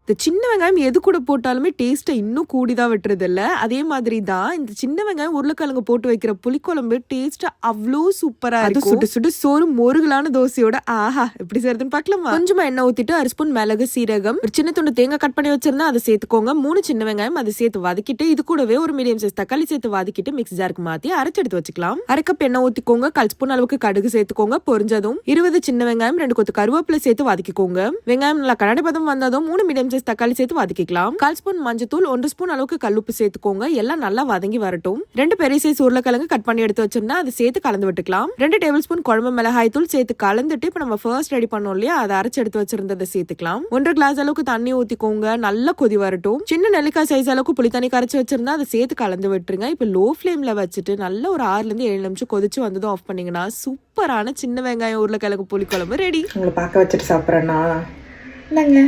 இந்த சின்ன வெங்காயம் எது கூட போட்டாலுமே டேஸ்ட்டை இன்னும் கூடிதான் விட்டுறது இல்ல. அதே மாதிரி தான் இந்த சின்ன வெங்காயம் உருளைக்கிழங்கு போட்டு வைக்கிற புளிக்குழம்பு டேஸ்ட் அவ்வளோ சூப்பரா இருக்கும். சுட்டு சுட்டு சோறு மொருகலான தோசையோட ஆஹா எப்படி செய்யறதுன்னு பார்க்கலாமா? கொஞ்சமா எண்ணெய் ஊத்திட்டு 1 ஸ்பூன் மிளகு, சீரகம், ஒரு சின்ன துண்டு தேங்காய் கட் பண்ணி வச்சிருந்தா அதை சேர்த்துக்கோங்க. 3 சின்ன வெங்காயம் அதை சேர்த்து வதக்கிட்டு இது கூடவே ஒரு மீடியம் சைஸ் தக்காளி சேர்த்து வதக்கிட்டு மிக்ஸி ஜாருக்கு மாத்தி அரைச்சு எடுத்து வச்சுக்கலாம். 1 கப் எண்ணெய் ஊத்திக்கோங்க. 1/4 ஸ்பூன் அளவுக்கு கடுகு சேர்த்துக்கோங்க. பொரிஞ்சதும் 20 சின்ன வெங்காயம், 2 கொத்து கருவேப்பிலை சேர்த்து வதக்கிக்கோங்க. வெங்காயம் நல்லா கண்ணாடி பதம் வந்ததும் 3 மீடியம் சைஸ் தக்காளி சேர்த்து வதக்கிக்கலாம். 1/4 ஸ்பூன் மஞ்சத்தூள், 1 ஸ்பூன் அளவுக்கு கல்லுப்பு சேர்த்துக்கோங்க. எல்லாம் நல்லா வதங்கி வரட்டும். 2 பெரிய சைஸ் உருளைக்கிழங்கு கட் பண்ணி எடுத்து வச்சிருந்தா அதை சேர்த்து கலந்து விட்டுக்கலாம். 2 டேபிள் ஸ்பூன் குழம்பு மிளகாய் தூள் சேர்த்து கலந்துட்டு இப்ப நம்ம ஃபர்ஸ்ட் ரெடி பண்ணோம் இல்லையா அதை அரைச்சு எடுத்து வச்சிருந்ததை சேர்த்துக்கலாம். 1 கிளாஸ் அளவுக்கு தண்ணி ஊத்திக்கோங்க. நல்லா கொதி வரட்டும். சின்ன நெல்லிக்காய் சைஸ் அளவுக்கு புளி தண்ணி கரைச்சு வச்சிருந்தா அதை சேர்த்து கலந்து விட்டுருங்க. இப்ப லோ ஃபிளேம்ல வச்சுட்டு நல்ல ஒரு 6 to 7 நிமிஷம் கொதிச்சு வந்ததும் ஆஃப் பண்ணீங்கன்னா சூப்பரான சின்ன வெங்காயம் உருளைக்கிழங்கு புளிக்குழம்பு ரெடி. உங்களை பார்க்க வச்சுட்டு சாப்பிட்றேன்னா இல்லைங்க.